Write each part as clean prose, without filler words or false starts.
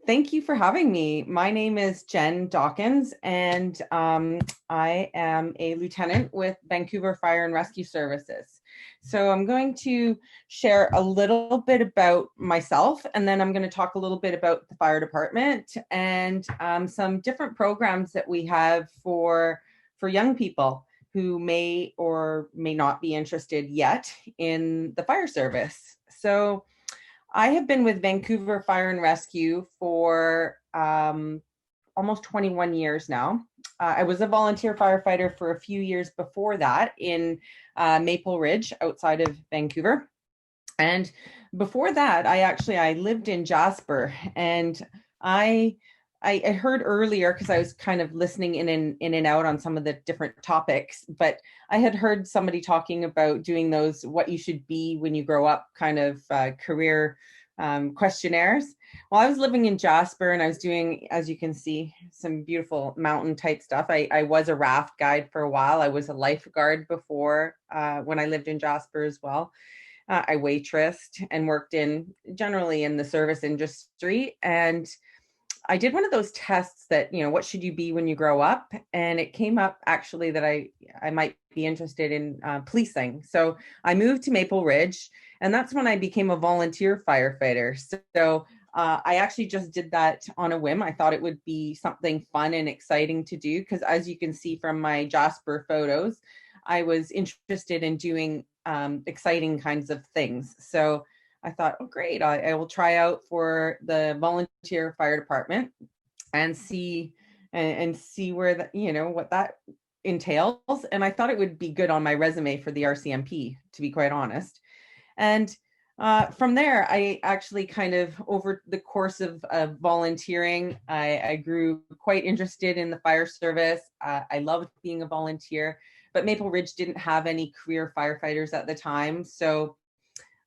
Thank you for having me. My name is Jen Dawkins, and I am a lieutenant with Vancouver Fire and Rescue Services. So I'm going to share a little bit about myself, and then I'm going to talk a little bit about the fire department and some different programs that we have for young people who may or may not be interested yet in the fire service. So I have been with Vancouver Fire and Rescue for almost 21 years now. I was a volunteer firefighter for a few years before that in Maple Ridge outside of Vancouver. And before that, I lived in Jasper, and I I heard earlier because I was kind of listening in and out on some of the different topics, but I had heard somebody talking about doing those what you should be when you grow up kind of career questionnaires. Well, I was living in Jasper and I was doing, as you can see, some beautiful mountain type stuff. I was a raft guide for a while. I was a lifeguard before when I lived in Jasper as well. I waitressed and worked generally in the service industry. And I did one of those tests that, what should you be when you grow up? And it came up actually that I might be interested in policing. So I moved to Maple Ridge, and that's when I became a volunteer firefighter. So I actually just did that on a whim. I thought it would be something fun and exciting to do because, as you can see from my Jasper photos, I was interested in doing exciting kinds of things. So I thought, oh, great, I will try out for the volunteer fire department and see where what that entails. And I thought it would be good on my resume for the RCMP, to be quite honest. And from there, I actually kind of, over the course of volunteering, I grew quite interested in the fire service. I loved being a volunteer, but Maple Ridge didn't have any career firefighters at the time. So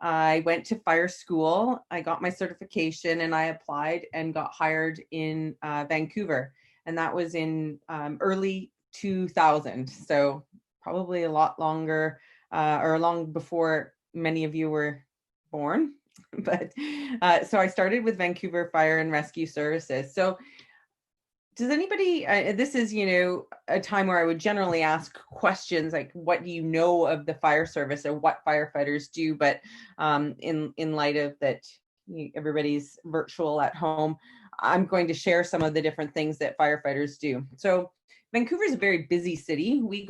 I went to fire school, I got my certification, and I applied and got hired in Vancouver. And that was in early 2000. So probably a lot longer or long before many of you were born. But so I started with Vancouver Fire and Rescue Services. So does anybody, this is, a time where I would generally ask questions like, what do you know of the fire service or what firefighters do? But in light of that, everybody's virtual at home, I'm going to share some of the different things that firefighters do. So Vancouver is a very busy city. We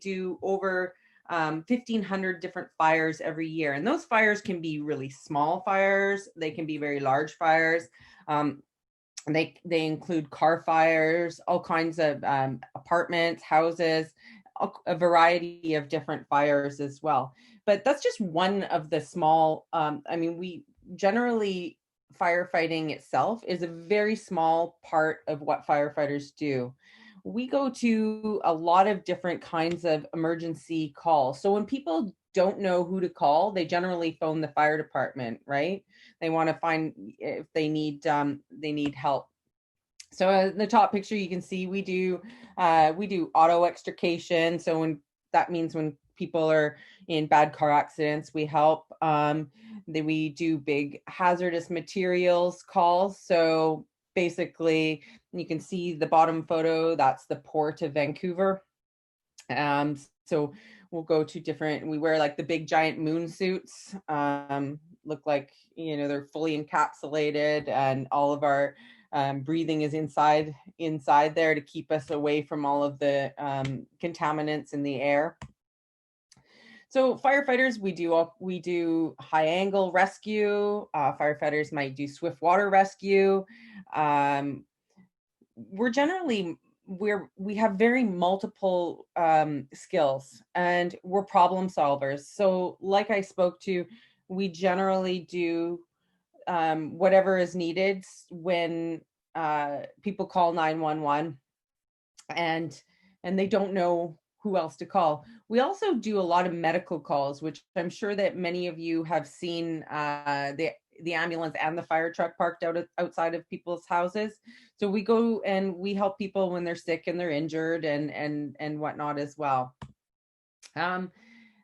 do over 1,500 different fires every year. And those fires can be really small fires. They can be very large fires. They include car fires, all kinds of apartments, houses, a variety of different fires as well. But that's just one of the small, we generally, firefighting itself is a very small part of what firefighters do. We go to a lot of different kinds of emergency calls. So when people don't know who to call, they generally phone the fire department, right? They want to find if they need help. So in the top picture, you can see we do auto extrication. So that means when people are in bad car accidents, we help. Then we do big hazardous materials calls. So basically, you can see the bottom photo. That's the Port of Vancouver. So we'll go to we wear like the big giant moon suits, look like, they're fully encapsulated, and all of our breathing is inside there to keep us away from all of the contaminants in the air. So firefighters, we do high angle rescue. Firefighters might do swift water rescue. We have very multiple skills, and we're problem solvers. So like I spoke to, we generally do whatever is needed when people call 911 and they don't know who else to call. We also do a lot of medical calls, which I'm sure that many of you have seen the ambulance and the fire truck parked outside of people's houses. So we go and we help people when they're sick and they're injured and whatnot as well.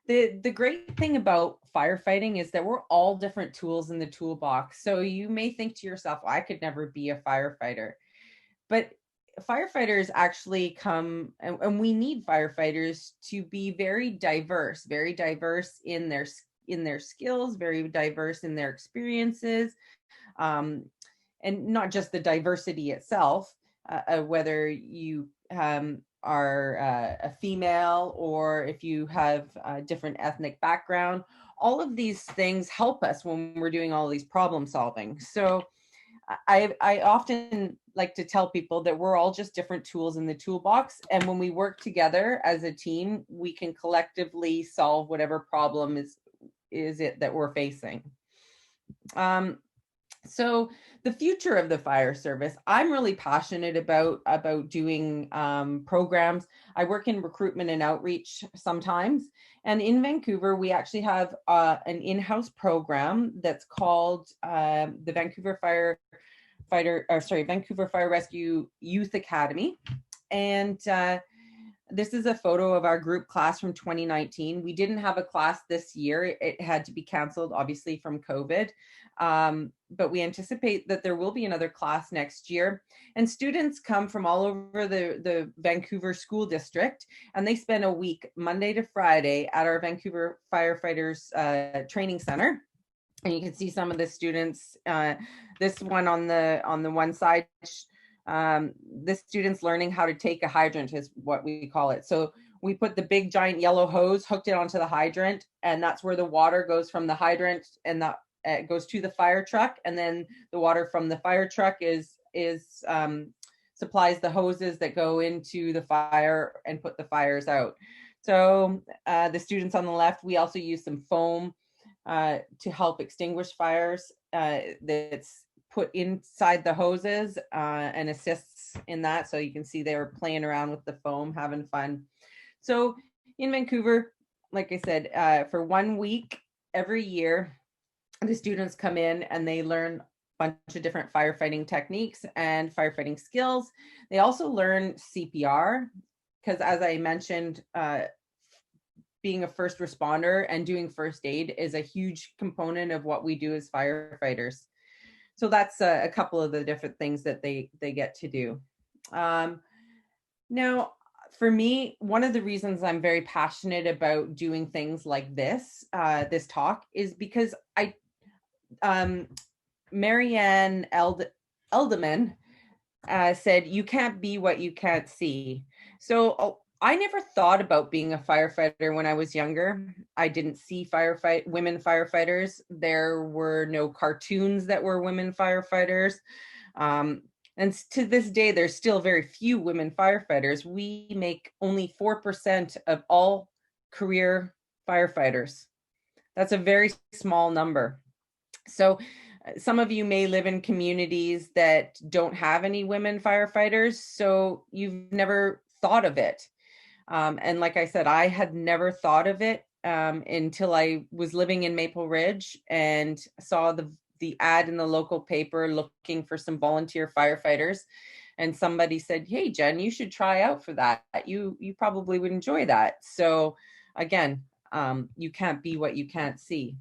The great thing about firefighting is that we're all different tools in the toolbox. So you may think to yourself, well, I could never be a firefighter. But firefighters actually come, and we need firefighters to be very diverse in their skills, very diverse in their experiences, and not just the diversity itself, whether you are a female or if you have a different ethnic background. All of these things help us when we're doing all these problem solving. So I often like to tell people that we're all just different tools in the toolbox. And when we work together as a team, we can collectively solve whatever problem is it that we're facing. So the future of the fire service, I'm really passionate about doing programs. I work in recruitment and outreach sometimes. And in Vancouver, we actually have an in-house program that's called the Vancouver Fire Rescue Youth Academy. And this is a photo of our group class from 2019. We didn't have a class this year. It had to be canceled, obviously, from COVID. But we anticipate that there will be another class next year. And students come from all over the Vancouver school district, and they spend a week, Monday to Friday, at our Vancouver Firefighters Training Center. And you can see some of the students. This one on the one side, this student's learning how to take a hydrant is what we call it. So we put the big giant yellow hose, hooked it onto the hydrant, and that's where the water goes from the hydrant, and that goes to the fire truck. And then the water from the fire truck supplies the hoses that go into the fire and put the fires out. So the students on the left, we also use some foam to help extinguish fires that's put inside the hoses and assists in that. So you can see they were playing around with the foam, having fun. So in Vancouver, like I said, for 1 week every year, the students come in and they learn a bunch of different firefighting techniques and firefighting skills. They also learn CPR because, as I mentioned, being a first responder and doing first aid is a huge component of what we do as firefighters. So that's a couple of the different things that they get to do. Now, for me, one of the reasons I'm very passionate about doing things like this talk is because Marianne Elderman said, "You can't be what you can't see." So I never thought about being a firefighter when I was younger. I didn't see women firefighters. There were no cartoons that were women firefighters. And to this day, there's still very few women firefighters. We make only 4% of all career firefighters. That's a very small number. So some of you may live in communities that don't have any women firefighters, so you've never thought of it. And like I said, I had never thought of it until I was living in Maple Ridge and saw the ad in the local paper looking for some volunteer firefighters. And somebody said, "Hey, Jen, you should try out for that. You probably would enjoy that." So again, you can't be what you can't see.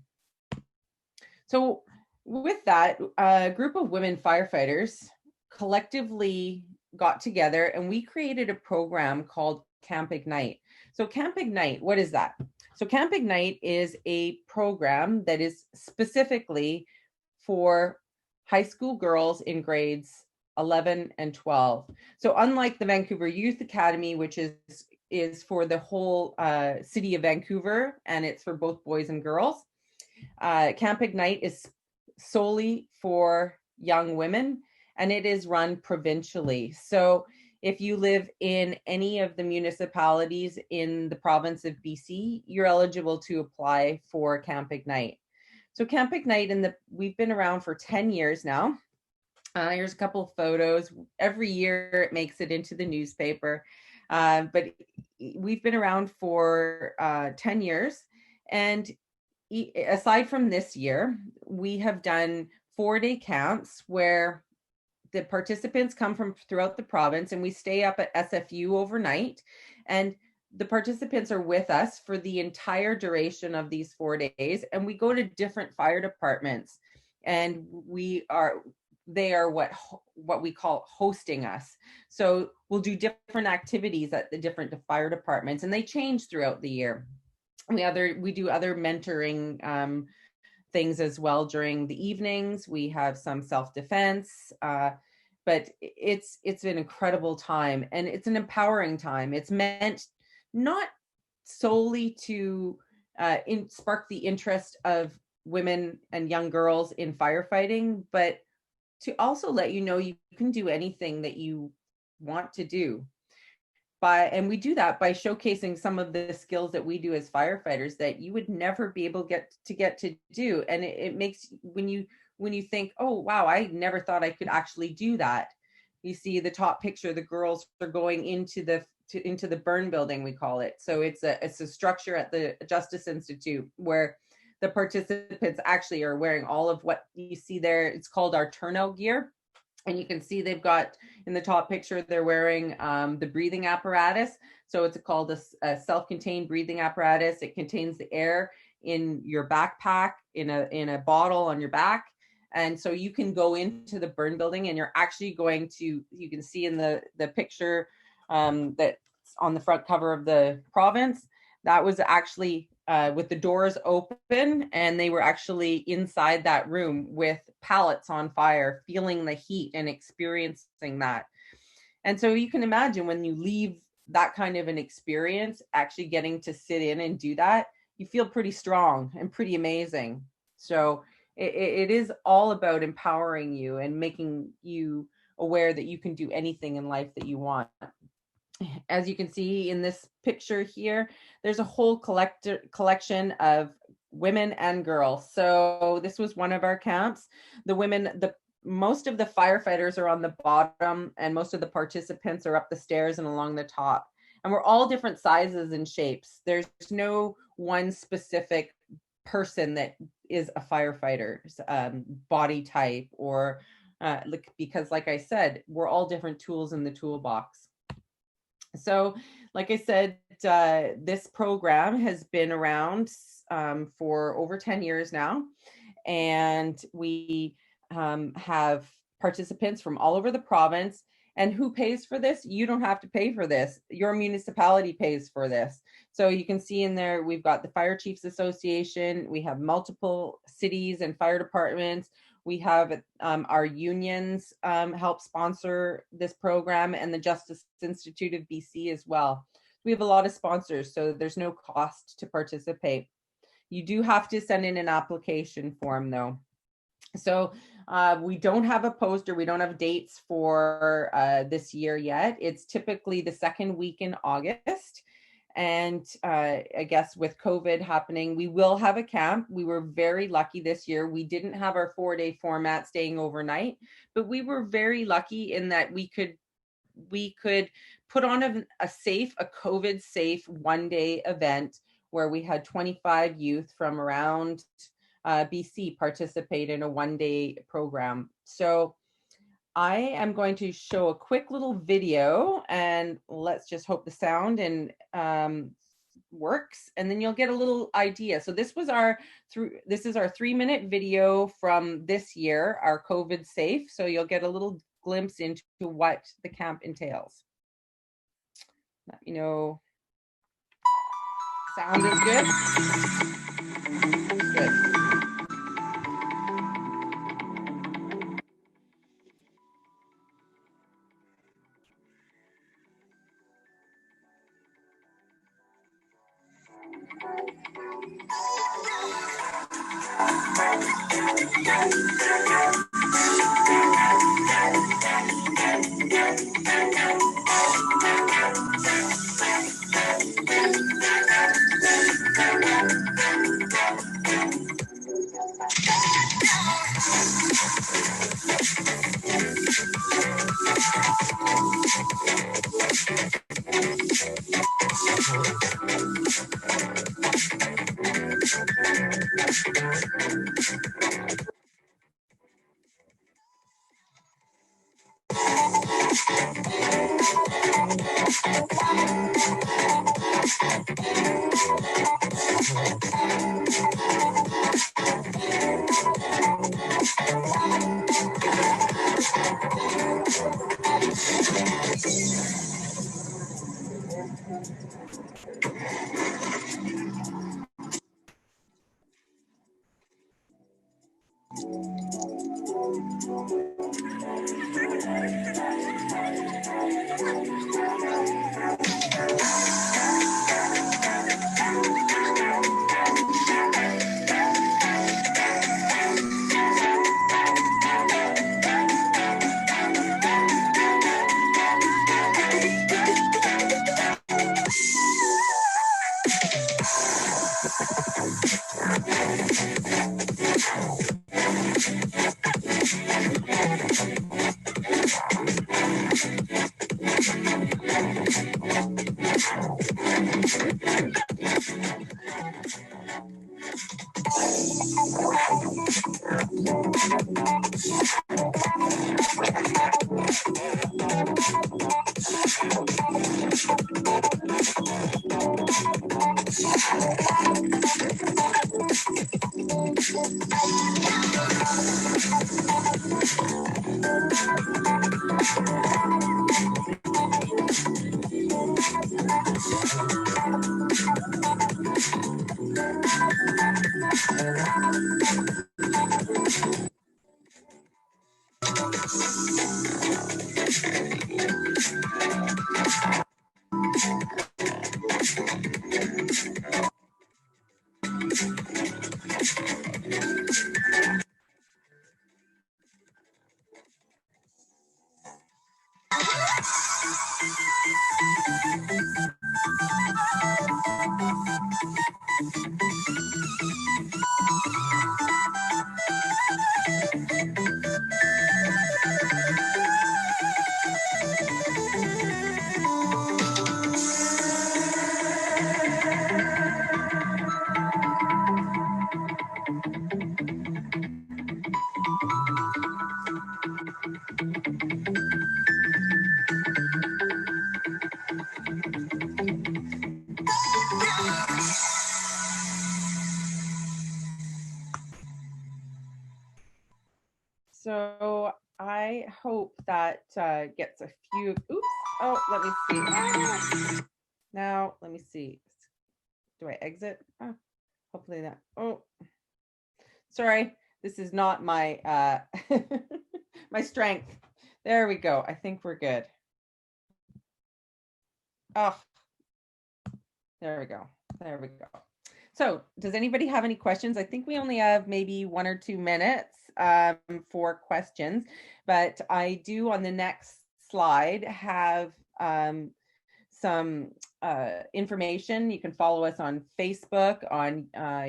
So with that, a group of women firefighters collectively got together and we created a program called Camp Ignite. So Camp Ignite, what is that? So Camp Ignite is a program that is specifically for high school girls in grades 11 and 12. So unlike the Vancouver Youth Academy, which is for the whole city of Vancouver, and it's for both boys and girls, Camp Ignite is solely for young women, and it is run provincially. So if you live in any of the municipalities in the province of BC, you're eligible to apply for Camp Ignite. So Camp Ignite, we've been around for 10 years now. Here's a couple of photos. Every year it makes it into the newspaper, but we've been around for 10 years. And aside from this year, we have done 4-day camps where the participants come from throughout the province and we stay up at SFU overnight. And the participants are with us for the entire duration of these 4 days, and we go to different fire departments, and they are what we call hosting us. So we'll do different activities at the different fire departments, and they change throughout the year. We do other mentoring things as well during the evenings. We have some self-defense, but it's an incredible time, and it's an empowering time. It's meant not solely to spark the interest of women and young girls in firefighting, but to also let you know you can do anything that you want to do. And we do that by showcasing some of the skills that we do as firefighters that you would never be able to do. And it makes, when you think, oh wow, I never thought I could actually do that. You see the top picture, the girls are going into the burn building, we call it. So it's a structure at the Justice Institute where the participants actually are wearing all of what you see there. It's called our turnout gear. And you can see they've got, in the top picture, they're wearing the breathing apparatus. So it's called a self-contained breathing apparatus. It contains the air in your backpack, in a bottle on your back. And so you can go into the burn building, and you're actually going to, you can see in the picture that's on the front cover of the province, that was actually with the doors open, and they were actually inside that room with pallets on fire, feeling the heat and experiencing that. And so you can imagine when you leave that kind of an experience, actually getting to sit in and do that, you feel pretty strong and pretty amazing. So it is all about empowering you and making you aware that you can do anything in life that you want. As you can see in this picture here, there's a whole collection of women and girls. So this was one of our camps. Most of the firefighters are on the bottom, and most of the participants are up the stairs and along the top. And we're all different sizes and shapes. There's no one specific person that is a firefighter's body type, or because like I said, we're all different tools in the toolbox. So like I said, this program has been around for over 10 years now, and we have participants from all over the province. And who pays for this? You don't have to pay for this. Your municipality pays for this. So you can see in there, we've got the Fire Chiefs Association. We have multiple cities and fire departments. We have our unions help sponsor this program, and the Justice Institute of BC as well. We have a lot of sponsors, so there's no cost to participate. You do have to send in an application form though. So we don't have a poster, we don't have dates for this year yet. It's typically the second week in August. And I guess with COVID happening, we will have a camp. We were very lucky this year. We didn't have our 4-day format staying overnight, but we were very lucky in that we could put on a COVID safe 1-day event where we had 25 youth from around BC participate in a 1-day program. So I am going to show a quick little video, and let's just hope the sound and works, and then you'll get a little idea. So this is our 3-minute video from this year, our COVID safe. So you'll get a little glimpse into what the camp entails. Let me know. Sound is good? Good. So I hope that gets a few, oops, oh, let me see. Now, let me see. Do I exit? Oh, hopefully that, oh, sorry. This is not my, my strength. There we go. I think we're good. Oh, there we go. There we go. So does anybody have any questions? I think we only have maybe 1 or 2 minutes for questions, but I do on the next slide have some information. You can follow us on Facebook,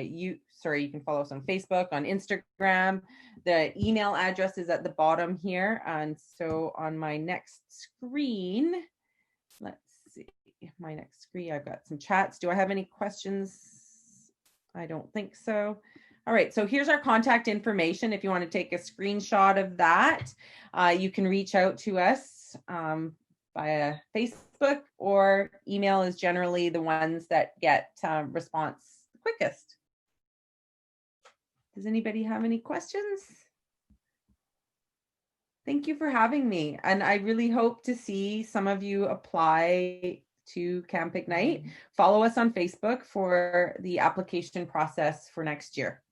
you can follow us on Facebook, on Instagram. The email address is at the bottom here. And so on my next screen, let's see, my next screen, I've got some chats. Do I have any questions? I don't think so. All right, so here's our contact information. If you want to take a screenshot of that, you can reach out to us via Facebook, or email is generally the ones that get response the quickest. Does anybody have any questions? Thank you for having me. And I really hope to see some of you apply to Camp Ignite. Follow us on Facebook for the application process for next year.